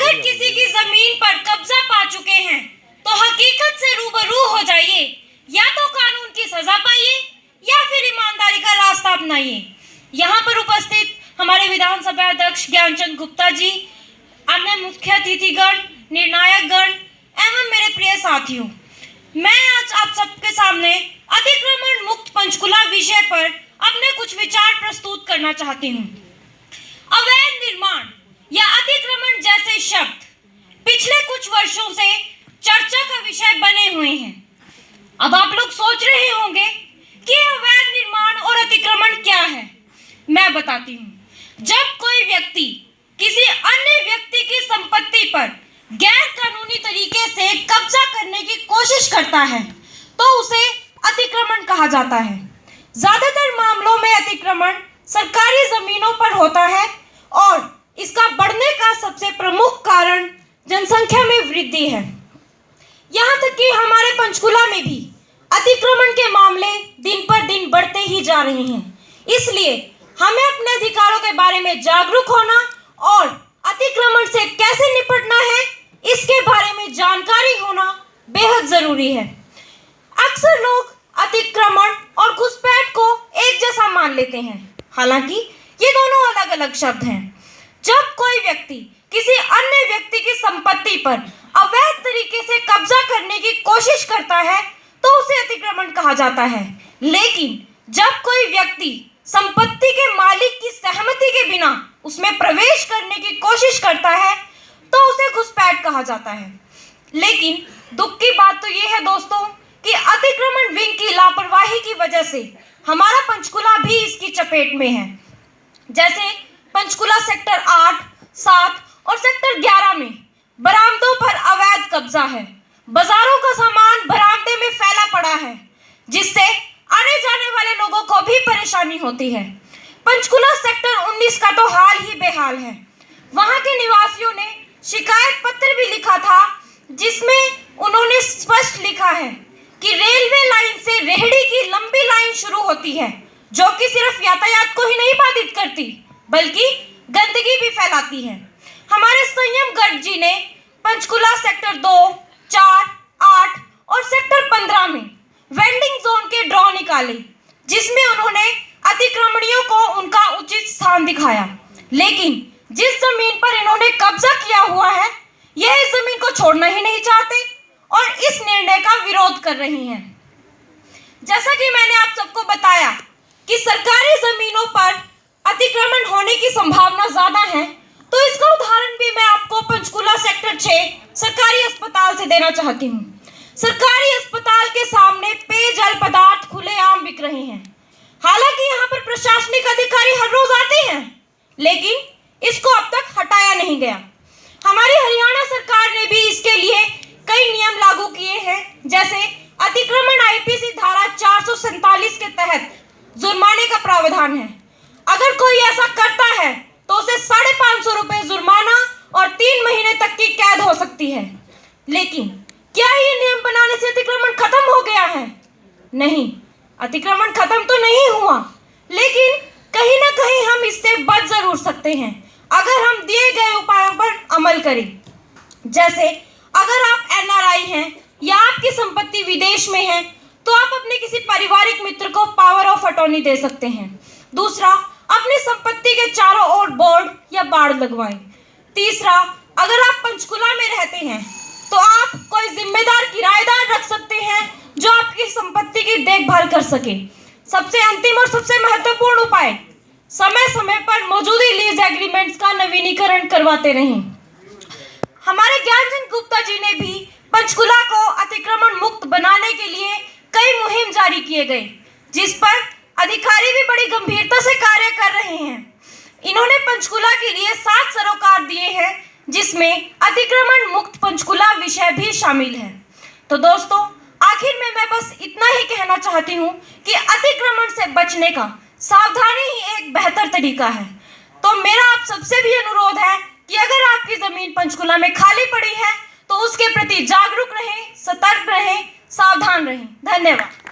अगर किसी की जमीन पर कब्जा पा चुके हैं तो हकीकत से रूबरू हो जाइए। या तो कानून की सजा पाइए या फिर ईमानदारी का रास्ता अपनाइए। यहाँ पर उपस्थित हमारे विधानसभा अध्यक्ष ज्ञानचंद गुप्ता जी, अन्य मुख्य अतिथिगण, निर्णायक गण एवं मेरे प्रिय साथियों, मैं आज आप सबके सामने अतिक्रमण मुक्त पंचकुला विषय पर अपने कुछ विचार प्रस्तुत करना चाहती हूँ। अवैध निर्माण या अतिक्रमण जैसे शब्द पिछले कुछ वर्षों से चर्चा का विषय बने हुए हैं। अब आप लोग सोच रहे होंगे कि अवैध निर्माण और अतिक्रमण क्या है। मैं बताती हूँ। जब कोई व्यक्ति किसी अन्य व्यक्ति की संपत्ति पर गैर कानूनी तरीके से कब्जा करने की कोशिश करता है तो उसे अतिक्रमण कहा जाता है। ज्यादातर मामलों में अतिक्रमण सरकारी जमीनों पर होता है और इसका बढ़ने का सबसे प्रमुख कारण जनसंख्या में वृद्धि है। यहाँ तक कि हमारे पंचकुला में भी अतिक्रमण के मामले दिन पर दिन बढ़ते ही जा रहे हैं। इसलिए हमें अपने अधिकारों के बारे में जागरूक होना और अतिक्रमण से कैसे निपटना है इसके बारे में जानकारी होना बेहद जरूरी है। अक्सर लोग अतिक्रमण और घुसपैठ को एक जैसा मान लेते हैं, हालांकि ये दोनों अलग अलग शब्द हैं। जब कोई व्यक्ति किसी अन्य व्यक्ति की संपत्ति पर अवैध तरीके से कब्जा करने की कोशिश करता है तो उसे अतिक्रमण कहा जाता है। लेकिन जब कोई व्यक्ति संपत्ति के मालिक की सहमति के बिना उसमें प्रवेश करने की कोशिश करता है तो उसे घुसपैठ कहा जाता है। लेकिन दुख की बात तो ये है दोस्तों कि अतिक्रमण विंग की लापरवाही की वजह से हमारा पंचकुला भी इसकी चपेट में है। जैसे पंचकुला सेक्टर 8, 7 और सेक्टर 11 में बरामदों पर अवैध कब्जा है। बाजारों का सामान बरामदे में फैला पड़ा है, जिससे आने जाने वाले लोगों को भी परेशानी होती है। पंचकुला सेक्टर 19 का तो हाल ही बेहाल है। वहां के निवासियों ने शिकायत पत्र भी लिखा था, जिसमें उन्होंने स्पष्ट लिखा है कि रेलवे लाइन से रेहड़ी की लंबी लाइन शुरू होती है, जो कि सिर्फ यातायात को ही नहीं बाधित करती बल्कि गंदगी भी फैलाती है। हमारे संयम गर्ग जी ने पंचकुला सेक्टर 2, 4, 8 और सेक्टर 15 में वेंडिंग जोन के ड्रॉ निकाले, जिसमें उन्होंने अतिक्रमणियों को उनका उचित स्थान दिखाया। लेकिन जिस जमीन पर इन्होंने कब्जा किया हुआ है, यह इस जमीन को छोड़ना ही नहीं चाहते और इस निर्णय का विरोध कर रही हैं। जैसा कि मैंने आप सबको बताया कि सरकारी जमीनों पर अतिक्रमण होने की संभावना ज्यादा है, तो इसका उदाहरण भी मैं आपको पंचकुला सेक्टर 6 सरकारी अस्पताल से देना चाहती हूँ। सरकारी अस्पताल के सामने पेयजल पदार्थ खुलेआम बिक रहे हैं। हालांकि यहाँ पर प्रशासनिक अधिकारी हर रोज आते हैं, लेकिन इसको अब तक हटाया नहीं गया। हमारी हरियाणा सरकार ने भी इसके लिए कई नियम लागू किए हैं, जैसे अतिक्रमण आईपीसी धारा 447 के तहत जुर्माने का प्रावधान है। अगर कोई ऐसा करता है तो उसे 550 रुपए जुर्माना और 3 महीने तक की कैद हो सकती है। लेकिन क्या ये नियम बनाने से अतिक्रमण खत्म हो गया है? नहीं, अतिक्रमण खत्म तो नहीं हुआ, लेकिन कहीं ना कहीं हम इससे बच जरूर सकते हैं अगर हम दिए गए उपायों पर अमल करें। जैसे अगर आप एनआरआई हैं या आपकी संपत्ति विदेश में है तो आप अपने किसी पारिवारिक मित्र को पावर ऑफ अटॉर्नी दे सकते हैं। दूसरा, अपनी संपत्ति के चारों ओर बोर्ड या बाड़ लगवाएं। तीसरा, अगर आप पंचकुला में रहते हैं तो आप कोई जिम्मेदार किराएदार रख सकते हैं जो आपकी संपत्ति की देखभाल कर सके। सबसे अंतिम और सबसे महत्वपूर्ण उपाय, समय समय पर मौजूदा लीज एग्रीमेंट्स का नवीनीकरण करवाते रहें। हमारे ज्ञानचंद गुप्ता जी ने भी पंचकुला को अतिक्रमण मुक्त बनाने के लिए कई मुहिम जारी किए गए, जिस पर अधिकारी भी बड़ी गंभीरता से कार्य कर रहे हैं। इन्होंने पंचकुला के लिए 7 सरोकार दिए हैं, जिसमें अतिक्रमण मुक्त पंचकुला विषय भी शामिल है। तो दोस्तों, आखिर में मैं बस इतना ही कहना चाहती हूँ कि अतिक्रमण से बचने का सावधानी ही एक बेहतर तरीका है। तो मेरा आप सबसे भी अनुरोध है कि अगर आपकी जमीन पंचकुला में खाली पड़ी है तो उसके प्रति जागरूक रहें, सतर्क रहें, सावधान रहें। धन्यवाद।